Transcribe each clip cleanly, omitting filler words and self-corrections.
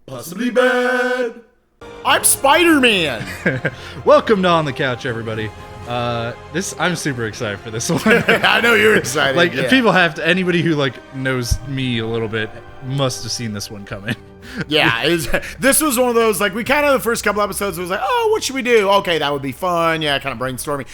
Possibly bad. I'm Spider-Man. Welcome to On the Couch, everybody. I'm super excited for this one. I know you're excited. Like, yeah. people have to. Anybody who knows me a little bit must have seen this one coming. Yeah, this was one of those, like, we kind of, the first couple episodes, was like, oh, what should we do? Okay, that would be fun. Yeah, kind of brainstorming.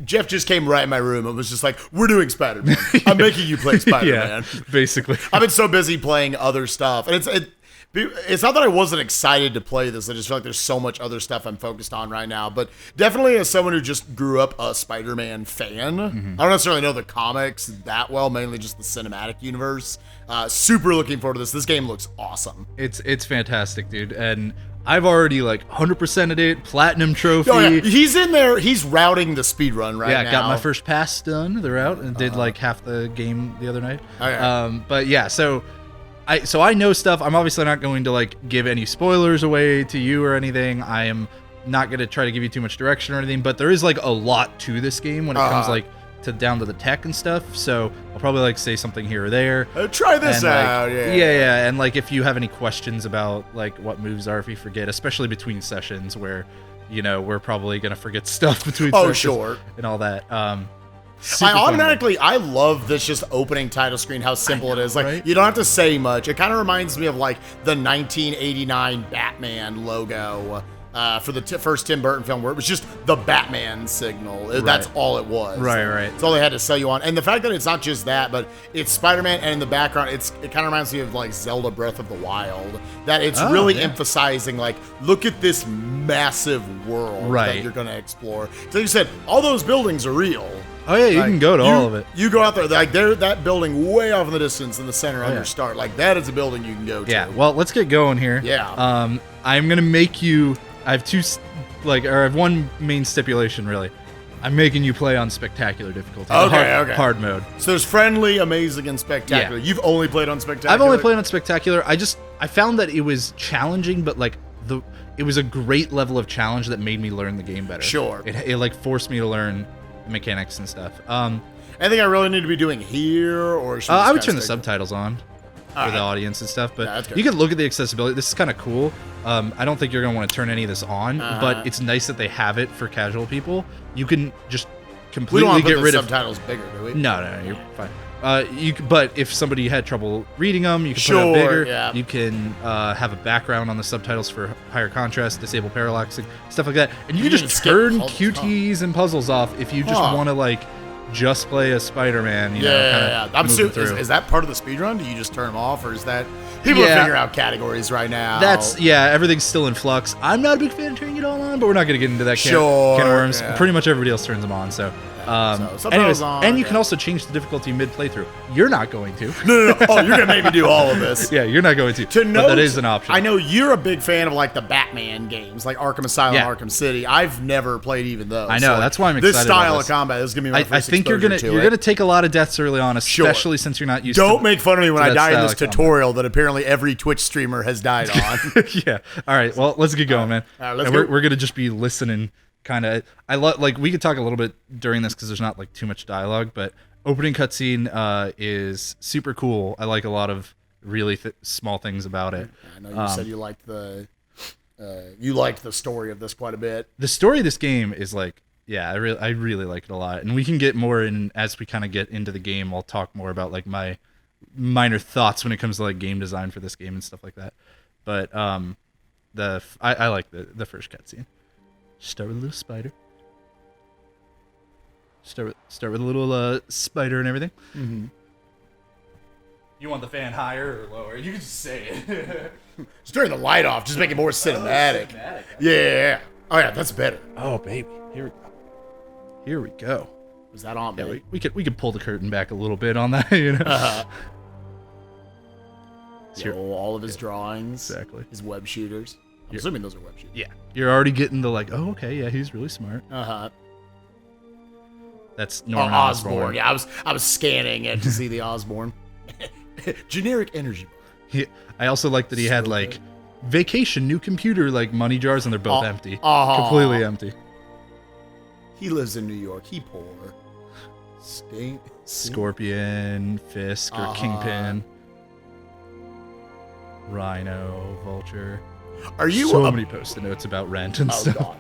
Jeff just came right in my room and was just like, we're doing Spider-Man. I'm making you play Spider-Man. Yeah, basically. I've been so busy playing other stuff. And it's not that I wasn't excited to play this. I just feel like there's so much other stuff I'm focused on right now. But definitely as someone who just grew up a Spider-Man fan, I don't necessarily know the comics that well, mainly just the cinematic universe. Super looking forward to this. This game looks awesome. It's fantastic, dude. And I've already 100%ed it, platinum trophy. Oh, yeah. He's in there. He's routing the speed run right now. Yeah, got my first pass done. The route and did half the game the other night. Okay. But yeah, so I know stuff. I'm obviously not going to give any spoilers away to you or anything. I am not going to try to give you too much direction or anything, but there is a lot to this game when it comes down to the tech and stuff. So I'll probably say something here or there. Try this out. Yeah. And if you have any questions about what moves are, if you forget, especially between sessions where we're probably going to forget stuff between sessions sure. and all that. I love this just opening title screen, how simple it is. Right? You don't have to say much. It kind of reminds me of the 1989 Batman logo for the first Tim Burton film, where it was just the Batman signal. Right. That's all it was. Right. That's all they had to sell you on. And the fact that it's not just that, but it's Spider-Man, and in the background, it kind of reminds me of Zelda Breath of the Wild. That it's really emphasizing look at this massive world that you're going to explore. So you said all those buildings are real. Oh yeah, you can go to all of it. You go out there, that building way off in the distance in the center on your start. That is a building you can go to. Yeah, well, let's get going here. Yeah. I'm gonna make you. I have I have one main stipulation really. I'm making you play on spectacular difficulty. Okay. Hard mode. So there's friendly, amazing, and spectacular. Yeah. You've only played on spectacular? I've only played on spectacular. I found that it was challenging, but it was a great level of challenge that made me learn the game better. Sure. It forced me to learn mechanics and stuff. Anything I really need to be doing here, or should I would turn the subtitles on for the audience and stuff, but you can look at the accessibility. This is kind of cool. I don't think you're going to want to turn any of this on, but it's nice that they have it for casual people. You can just completely get rid of subtitles bigger, do we? No, you're fine. But if somebody had trouble reading them, you can put it up bigger. Yeah. You can have a background on the subtitles for higher contrast, disable parallaxing, stuff like that. And you can just turn QTs and puzzles off if you just want to just play a Spider-Man. I'm assuming is that part of the speedrun? Do you just turn them off, or is that people are figuring out categories right now? Everything's still in flux. I'm not a big fan of turning it all on, but we're not going to get into that can of worms. Yeah. Pretty much everybody else turns them on. So. Anyways, you can also change the difficulty mid playthrough. You're not going to. No. Oh, you're gonna make me do all of this. Yeah, you're not going to. But that is an option. I know you're a big fan of the Batman games, like Arkham Asylum, Arkham City. I've never played even those. I know, that's why I'm excited. This style about of combat is gonna be my first I think you're gonna take a lot of deaths early on, especially since you're not used. Don't make fun of me when I die in this tutorial that apparently every Twitch streamer has died on. Yeah. All right. Well, let's get going, man. We're gonna just be listening. Kind of, we could talk a little bit during this because there's not too much dialogue, but opening cutscene is super cool. I like a lot of really small things about it. I know you said you liked the story of this quite a bit. The story of this game is I really like it a lot, and we can get more in as we kind of get into the game. I'll talk more about my minor thoughts when it comes to game design for this game and stuff like that. But I like the first cutscene. Start with a little spider. Start with a little spider and everything. Mm-hmm. You want the fan higher or lower? You can just say it. Just turn the light off. Just make it more cinematic. Yeah. Oh yeah, that's better. Oh baby, here we go. Was that on? Yeah, we could pull the curtain back a little bit on that. So all of his drawings, exactly. His web shooters. I'm assuming those are web shooters. Yeah, you're already getting the oh, okay, yeah, he's really smart. That's Norman Osborn. Yeah, I was scanning it to see the Osborn. Generic energy bar. I also like that he had vacation, new computer, money jars, and they're both empty, completely empty. He lives in New York. He poor. Scorpion, Fisk, or Kingpin. Rhino, Vulture. Are you So many post-it notes about Rent and Oh stuff. god.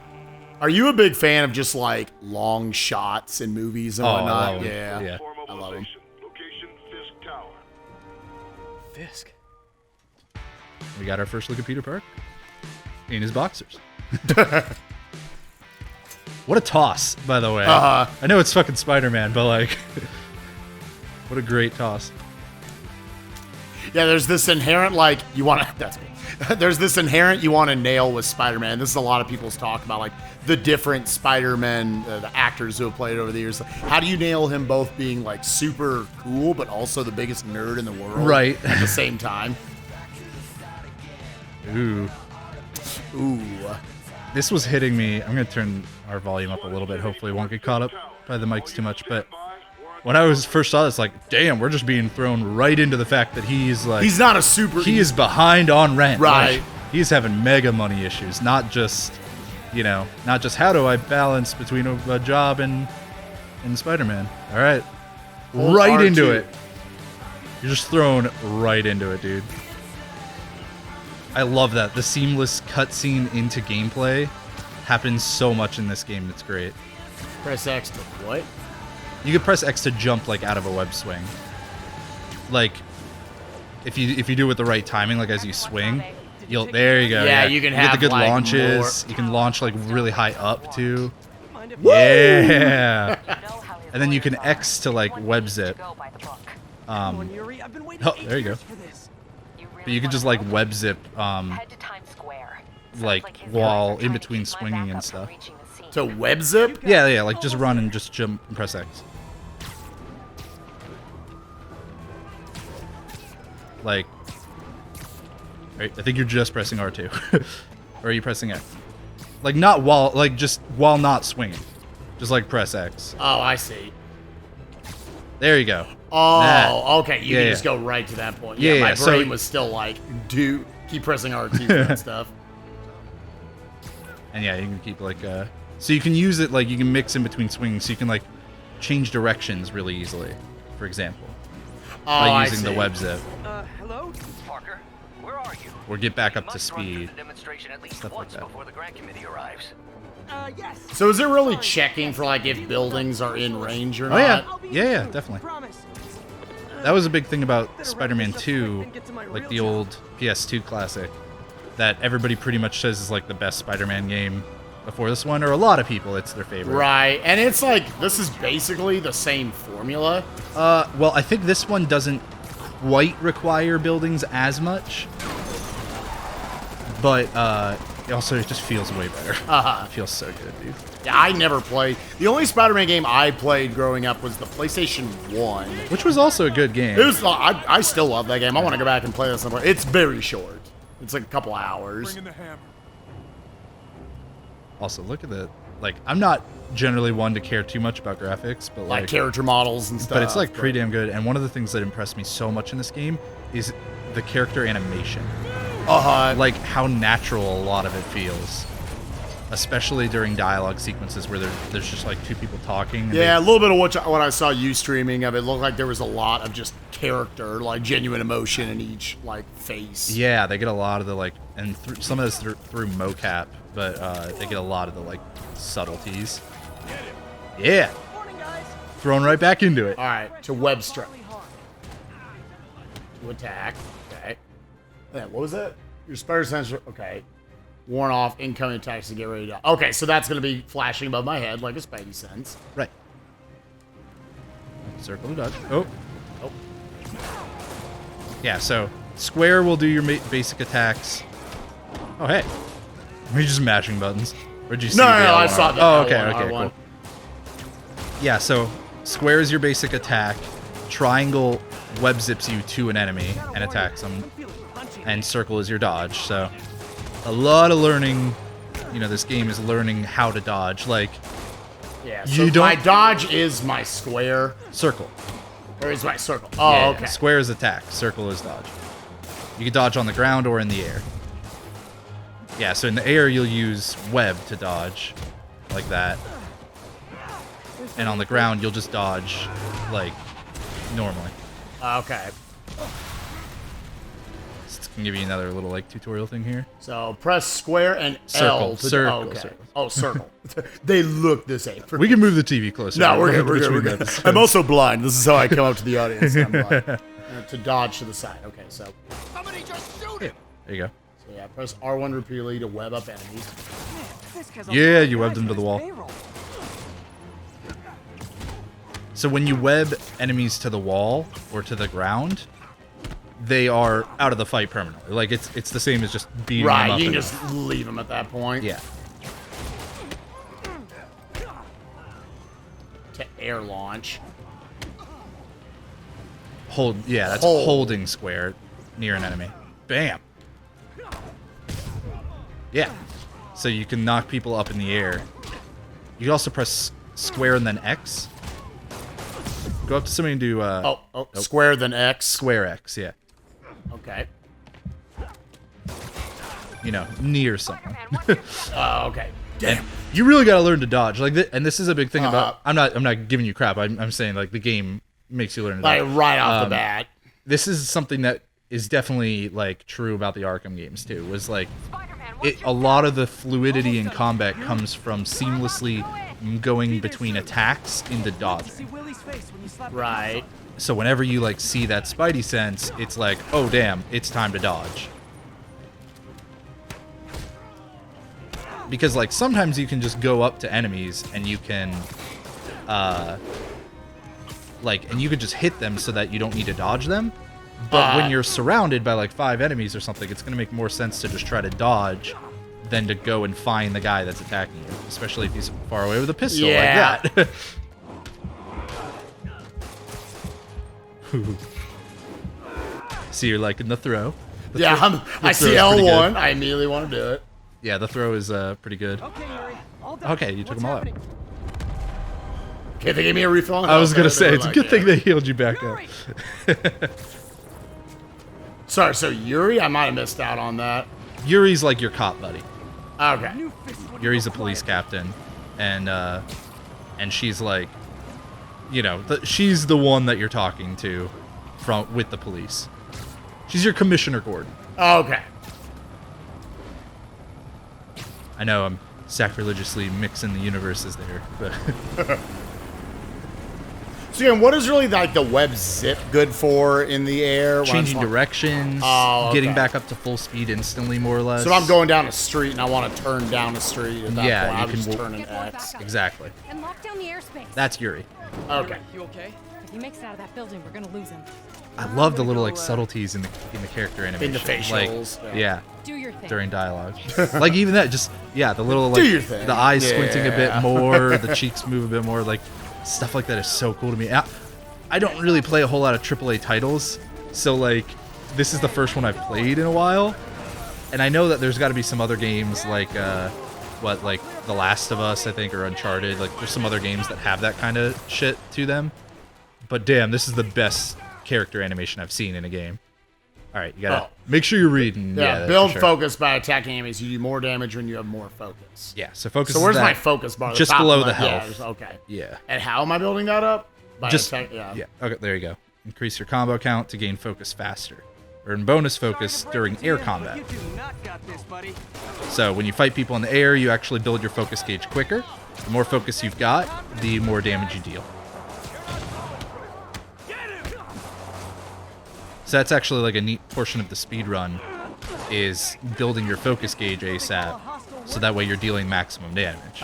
Are you a big fan of just like long shots in movies and Oh, I whatnot? love 'em. Yeah. Yeah. I love them. Location Fisk Tower. Fisk. We got our first look at Peter Park in his boxers. What a toss, by the way. I know it's fucking Spider-Man, but like, what a great toss. Yeah, there's this inherent like you want to. That's me. There's this inherent you want to nail with Spider-Man. This is a lot of people's talk about like the different Spider-Man, the actors who have played over the years. How do you nail him both being like super cool but also the biggest nerd in the world, Right. at the same time? Ooh. Ooh. This was hitting me. I'm going to turn our volume up a little bit. Hopefully it won't get caught up by the mics too much. But when I first saw this, like, damn, we're just being thrown right into the fact that he's like... He's not a super... He is behind on rent. Right. Like, he's having mega money issues. Not just, not just how do I balance between a job and Spider-Man. All right. Hold Right R2. into it. You're just thrown right into it, dude. I love that. The seamless cutscene into gameplay happens so much in this game. It's great. Press X to what? You can press X to jump like out of a web swing. Like if you do it with the right timing, like as you swing, there you go. Yeah, you can get have, the good like, launches. You can launch like really high up too. Yeah. And then you can X to like web zip. Oh, there you go. But you can just like web zip like while in between swinging and stuff. To web zip? Yeah, like just run and just jump and press X. Like, right, I think you're just pressing R2. Or are you pressing X? Like not while, like just while not swinging. Just like press X. Oh, I see. There you go. Oh, That. okay. You Yeah, can yeah. just go right to that point. Yeah, Yeah, my yeah, brain so- was still like, keep pressing R2 and stuff. And yeah, you can keep like, so you can use it, like you can mix in between swings, so you can like change directions really easily, for example. Oh, By I using the see. web zip. Hello? Parker, where are you? Or get back up to Must run through speed. the demonstration at least Stuff like once that. before the grant committee arrives. Yes. So is it really checking for like if buildings are in range or Oh not? yeah, yeah, definitely. Promise. That was a big thing about Spider-Man 2, like the old PS2 classic, that everybody pretty much says is like the best Spider-Man game before this one, or a lot of people, it's their favorite. Right, and it's like, this is basically the same formula. Well, I think this one doesn't quite require buildings as much, but it just feels way better. It feels so good, dude. Yeah, I never played. The only Spider-Man game I played growing up was the PlayStation 1. Which was also a good game. It was, I still love that game. I want to go back and play this somewhere. It's very short. It's like a couple hours. the hammer. Also, look at the, like, I'm not generally one to care too much about graphics, but Like character models and stuff. but it's like pretty damn good. And one of the things that impressed me so much in this game is the character animation. Like how natural a lot of it feels, especially during dialogue sequences where there's just like two people talking. And Yeah, a little bit of what I saw you streaming of it looked like there was a lot of just character, like genuine emotion in each like face. yeah, they get a lot of the like, and some of this through mocap, but they get a lot of the like subtleties. Yeah, thrown right back into it. All right, to web strike. To attack. Okay. Yeah, what was that? Your spider sensor. Okay. Warn off incoming attacks to get ready to. Okay, so that's gonna be flashing above my head like a Spidey sense. Right. Circle to dodge. Oh. Oh. Yeah, so square will do your basic attacks. Oh, hey. Are you just mashing buttons? Or did you see No, the I L1? saw the Oh, okay, L1, okay, R1. cool. Yeah, so square is your basic attack. Triangle web zips you to an enemy and attacks them. And circle is your dodge. So a lot of learning. This game is learning how to dodge. Like, Yeah. So You don't- my dodge is my square, circle. or is my circle? Oh, Yeah, okay. Square is attack, circle is dodge. You can dodge on the ground or in the air. Yeah, so in the air you'll use web to dodge, like that. And on the ground you'll just dodge, like, normally. Okay. can give you another little like tutorial thing here. So press square and Circle, L. circle, okay. circle. Oh, circle. They look the same. We can move the TV closer. No, we're good. We're Between good. episodes. I'm also blind. This is how I come up to the audience. I'm blind. To dodge to the side. Okay, so Somebody just shoot him! There you go. yeah, press R1 repeatedly to web up enemies. Fisk has a Yeah, lot of you webbed guys them to on the his wall. payroll. So when you web enemies to the wall or to the ground, they are out of the fight permanently. Like it's the same as just beating them Right, up. you can and- just leave them at that point. yeah. To air launch. Hold. Yeah, that's Hold. holding square near an enemy. Bam. Yeah. So you can knock people up in the air. You can also press square and then X. Go up to somebody and do Square then X. square X. Yeah. Okay. You know, near someone. Okay. Damn. You really got to learn to dodge. Like, and this is a big thing Uh-huh. about. I'm not giving you crap. I'm saying like the game makes you learn to Like dodge. right off the bat. This is something that is definitely like true about the Arkham games too. Was like a lot of the fluidity in combat comes from seamlessly going between attacks into dodging. See Willie's face when you slap the Right. So whenever you like see that Spidey sense, it's like, oh damn, it's time to dodge. Because like sometimes you can just go up to enemies and you can and you could just hit them so that you don't need to dodge them. But when you're surrounded by like 5 enemies or something, it's gonna make more sense to just try to dodge than to go and find the guy that's attacking you, especially if he's far away with a pistol Yeah. like that. See, you're liking the throw. Yeah, I see throw's pretty L1. good. I immediately want to do it. Yeah, the throw is pretty good. Okay, Yuri. All done. Okay, you took What's them all out. happening? Okay, they gave me a refill. on I was health gonna there. say They it's were a good like, thing yeah. they healed you back up. Yuri! Sorry, so Yuri, I might have missed out on that. Yuri's like your cop buddy. Okay. New Fisk would Yuri's a look police like. captain, and she's like, you know, she's the one that you're talking to with the police. She's your Commissioner Gordon. Okay. I know I'm sacrilegiously mixing the universes there, but So again, what is really like the web zip good for in the air? when I'm changing flying? directions, Oh, getting okay. back up to full speed instantly, more or less. So if I'm going down a street and I want to turn down a street at that Yeah, point, you I'm just can- turning Get more X. backup. Exactly. And lock down the airspace. That's Yuri. Okay. You okay? If he makes it out of that building, we're gonna lose him. I love the gonna little go, like subtleties in the character animation. facials, Like, yeah. yeah, Do your thing. during dialogue. Like even that, just the little Do like your thing. the eyes squinting a bit Yeah. more, the cheeks move a bit more, like stuff like that is so cool to me. I don't really play a whole lot of AAA titles, so like this is the first one I've played in a while, and I know that there's got to be some other games like like The Last of Us, I think, or Uncharted. Like there's some other games that have that kind of shit to them. But damn, this is the best character animation I've seen in a game. All right, you gotta Oh. make sure you're reading. Yeah, that's build for sure. focus by attacking enemies. You do more damage when you have more focus. Yeah, so focus. So is where's that. my focus bar? Just top below left? the Yeah, health. there's- okay. Yeah. And how am I building that up? By Just yeah. Okay, there you go. Increase your combo count to gain focus faster. Earn bonus focus during air combat. You do not got this, buddy. So when you fight people in the air, you actually build your focus gauge quicker. The more focus you've got, the more damage you deal. So that's actually like a neat portion of the speed run, is building your focus gauge ASAP, so that way you're dealing maximum damage.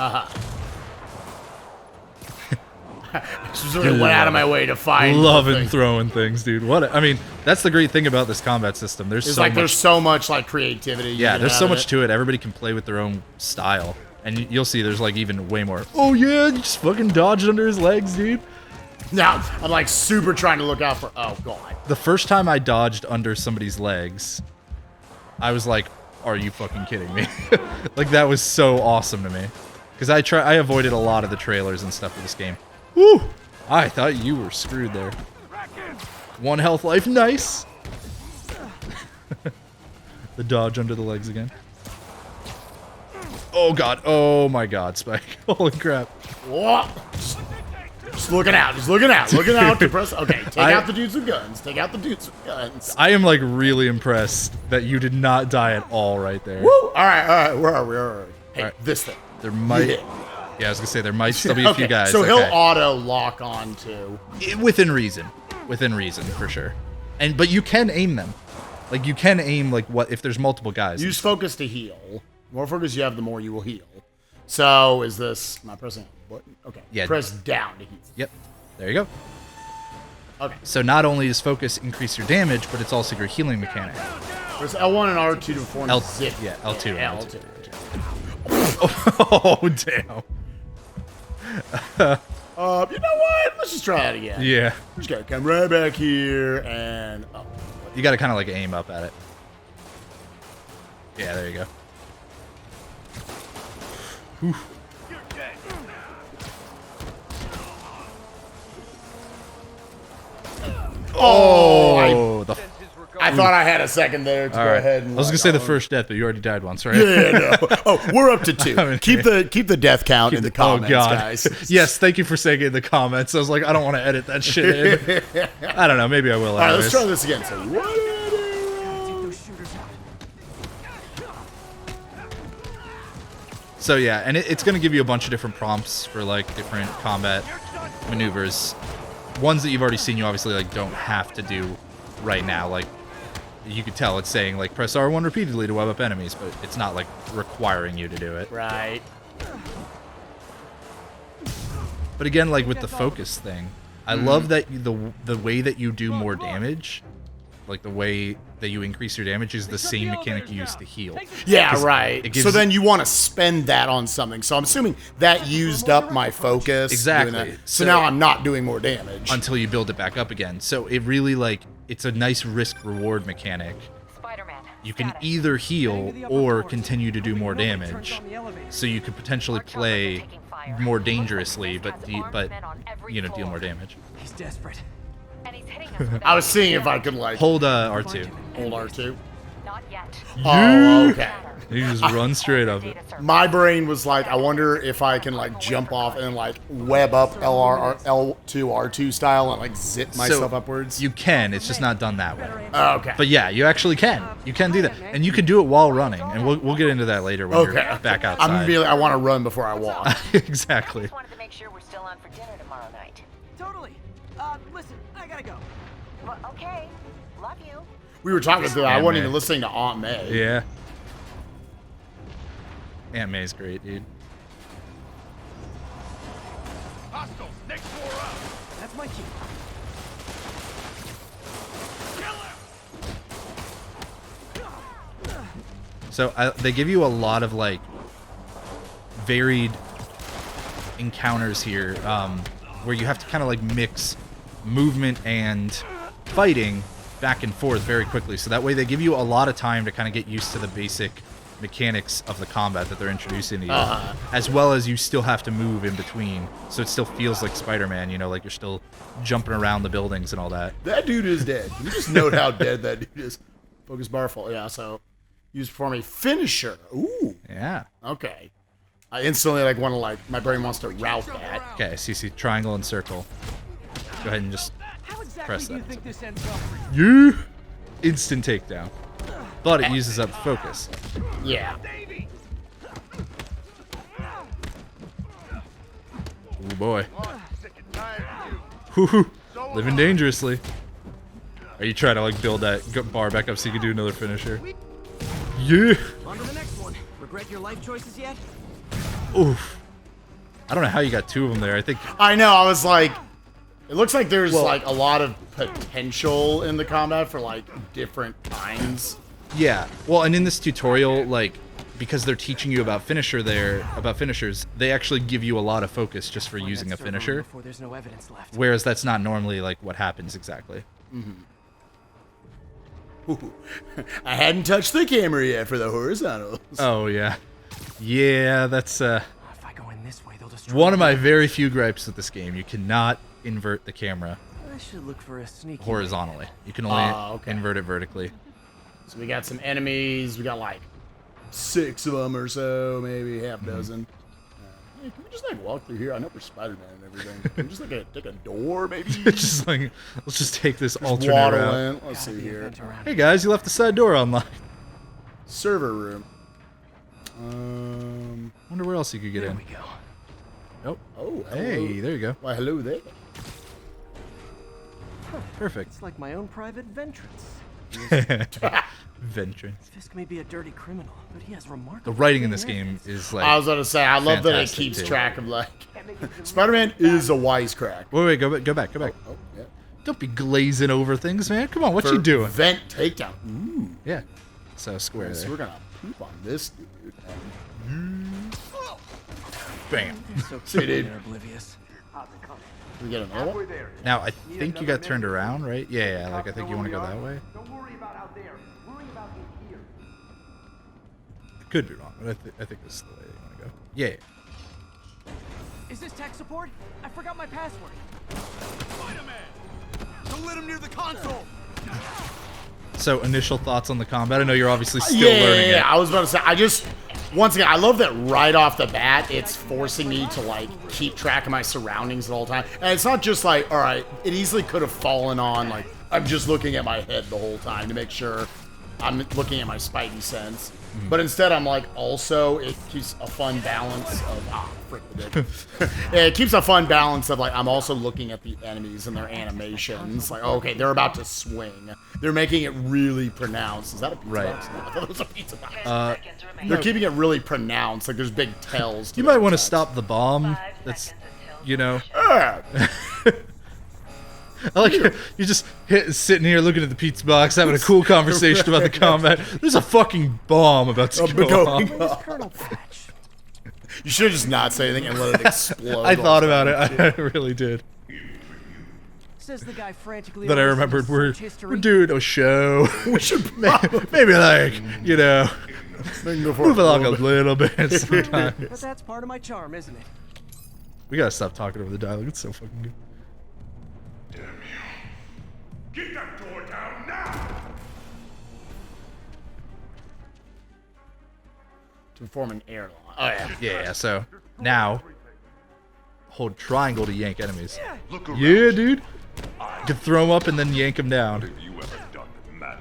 Just really went out of my way to find. Loving the thing. throwing things, dude. I mean, that's the great thing about this combat system. There's It's so like much. there's so much like creativity. you Yeah, can there's have so in much it. to it. Everybody can play with their own style, and you'll see there's like even way more. Oh yeah, you just fucking dodged under his legs, dude. Now I'm like super trying to look out for. Oh god. The first time I dodged under somebody's legs, I was like, "Are you fucking kidding me?" Like that was so awesome to me, because I avoided a lot of the trailers and stuff for this game. Woo! I thought you were screwed there. 1 health life, nice. The dodge under the legs again. Oh god, oh my god, Spike. Holy crap. Whoa. Just looking out. Just looking out. Looking out to press. Okay, take out the dudes with guns. Take out the dudes with guns. I am like really impressed that you did not die at all right there. Woo! All right. Where are we? Hey, right. this thing. There might. Yeah, I was gonna say there might still be a few guys. So he'll auto lock on to. Within reason, for sure. But you can aim them. Like you can aim like what if there's multiple guys. Use focus to heal. The more focus you have, the more you will heal. So is this? Am I pressing a button? Okay. Yeah. Press down to heal. Yep. There you go. Okay. So not only does focus increase your damage, but it's also your healing mechanic. Press L1 and R2 to perform zip. Yeah, L2. Yeah, L2. L2. Oh damn. You know what? Let's just try that again. Yeah. We're just gonna come right back here and You got to kind of like aim up at it. Yeah, there you go. Whew. I thought I had a second there to go ahead. And I was gonna say the first death, but you already died once, right? Yeah, no. Oh, we're up to 2. I mean, keep the death count in the comments, guys. Yes, thank you for saying it in the comments. I was like, I don't want to edit that shit in. I don't know. Maybe I will. All right, let's try this again. So what? So yeah, and it's going to give you a bunch of different prompts for like different combat maneuvers. Ones that you've already seen, you obviously like don't have to do right now. Like you could tell it's saying like press R1 repeatedly to web up enemies, but it's not like requiring you to do it. Right. But again, like with the focus thing, I love that the way that you do more damage, like the way that you increase your damage is the same mechanic you use to heal. Yeah, right. So then you want to spend that on something. So I'm assuming that used up my focus. Exactly. So now I'm not doing more damage. Until you build it back up again. So it really like, it's a nice risk-reward mechanic. You can either heal or continue to do more damage. So you could potentially play more dangerously, but you know, deal more damage. He's desperate. I was seeing if I could like hold R2. Hold R2. Not yet. Oh, okay. You just run straight up it. My brain was like, I wonder if I can like jump off and like web up L2 R2 style and like zip myself upwards. You can. It's just not done that way. Oh, okay. But yeah, you actually can. You can do that, and you can do it while running. And we'll get into that later when you're back outside. I'm gonna be like, I want to run before I walk. Exactly. I just wanted to make sure we're still on for dinner tomorrow night. Totally. Listen, I gotta go. Well, okay. Love you. We were talking about that. I Aunt wasn't May. even listening to Aunt May. Yeah. Aunt May's great, dude. Hostile, next floor up. That's my cue. So they give you a lot of like varied encounters here, where you have to kind of like mix movement and fighting back and forth very quickly. So that way they give you a lot of time to kind of get used to the basic mechanics of the combat that they're introducing to you, as well as you still have to move in between. So it still feels like Spider-Man, you know, like you're still jumping around the buildings and all that. That dude is dead. You just note how dead that dude is. Focus bar full. Yeah, so use perform a finisher. Ooh. Yeah. Okay. I instantly like want to like my brain wants to route that. Okay, see triangle and circle. Go ahead and just How exactly press do you that. think this ends up for you? You instant takedown. But it uses up focus. Yeah. Oh boy. Whoo-hoo. Living dangerously. Are you trying to like build that bar back up so you can do another finisher? Yeah. On to the next one. Regret your life choices yet? Oof. I don't know how you got 2 of them there. I think. I know. I was like, it looks like there's like a lot of potential in the combat for like different kinds. Yeah. Well, and in this tutorial, like, because they're teaching you about finishers, they actually give you a lot of focus just for using a finisher. Before there's no evidence left. Whereas that's not normally like what happens exactly. Ooh. I hadn't touched the camera yet for the horizontals. Oh yeah. Yeah, that's If I go in this way, they'll destroy one of my very few gripes with this game. You cannot invert the camera I should look for a sneaky horizontally. You can only okay. invert it vertically. So we got some enemies. We got like 6 of them or so, maybe half dozen. Hey, can we just like walk through here? I know we're Spider-Man and everything. Can we just like take a door, maybe? Just like, let's just take this alternate Waddle route. in. Let's see here. Hey guys, you left the side door unlocked. Server room. Wonder where else you could get There in. we go. Oh, Oh, hello. hey, there you go. Why, hello there. Perfect. It's like my own private ventrance. Ventrance. Fisk may be a dirty criminal, but he has remarkable. The writing in this game is like. I was gonna say, I love that it fantastic, keeps too. track of like. Spider-Man is a wisecrack. Wait, go back. Oh, yeah. Don't be glazing over things, man. Come on, what For you doing? Vent takedown. Ooh. Yeah. So square So there. we're gonna poop on this dude. Bam. They're so See, dude. they're oblivious. We get another one. Now I think you got turned around, right? Yeah. Like I think you want to go that way. Don't worry about out there. Worry about in here. Could be wrong, but I think this is the way you want to go. Yeah. Is this tech support? I forgot my password. Don't let him near the console. So initial thoughts on the combat. I know you're obviously still Yeah, learning it. I was about to say, once again, I love that right off the bat, it's forcing me to like keep track of my surroundings at all time. And it's not just like, all right, it easily could have fallen on like I'm just looking at my head the whole time to make sure I'm looking at my spidey sense. But instead, I'm like, also, it keeps a fun balance of, frick the dick. Yeah, it keeps a fun balance of, like, I'm also looking at the enemies and their animations. Like, okay, they're about to swing. They're making it really pronounced. Is that a pizza Right. box? No, I thought it was a pizza box. Seconds remain. They're keeping it really pronounced. Like, there's big tells. You might want to stop the bomb. That's, you know. I like you just sitting here looking at the pizza box, having a cool conversation about the combat. There's a fucking bomb about to go off. Where's Colonel Patch? You should just not say anything and let it explode. I thought about it. I really did. Says the guy frantically. Then I oversees remembered search we're history. doing a show. We should Maybe like, you know, move along a little bit But sometimes. that's part of my charm, isn't it? We gotta stop talking over the dialogue. It's so fucking good. Get that door down now! To form an airline. Oh, yeah. Yeah, so now hold triangle to yank enemies. Look around. Yeah, dude. You can throw them up and then yank them down. Have you ever done mad?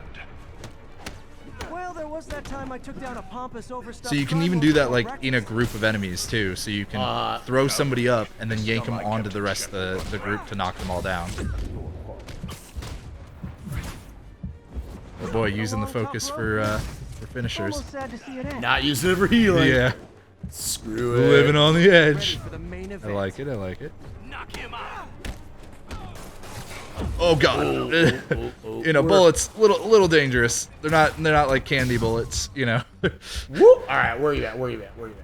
Well, there was that time I took down a pompous overstuffed. So you can even do that like in a group of enemies too. So you can throw somebody up and then yank them onto the rest of the group to knock them all down. Oh boy, using the focus for finishers. Almost sad to see it end. Not using it for healing. Yeah, Screw it. living on the Ready edge. for the main I event. like it. I like it. Knock him out. Oh god. You know, bullets little dangerous. They're not like candy bullets. You know. Whoop. All right, where are you at? Where are you at? Where are you at?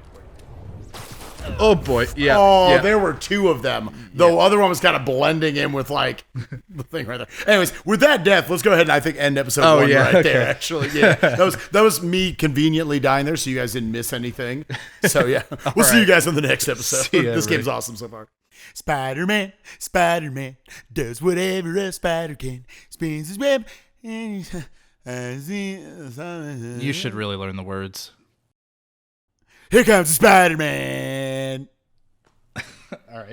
Oh boy. Yeah. Oh, yeah. there were two of them. The other one was kind of blending in with like the thing right there. Anyways, with that death, let's go ahead and I think end episode Oh, one yeah, right okay. there. Actually, yeah, that was me conveniently dying there, so you guys didn't miss anything. So yeah, we'll see you guys on the next episode. See ya, This game's everybody. awesome so far. Spider-Man does whatever a spider can. Spins his web. And You should really learn the words. Here comes the Spider-Man. All right.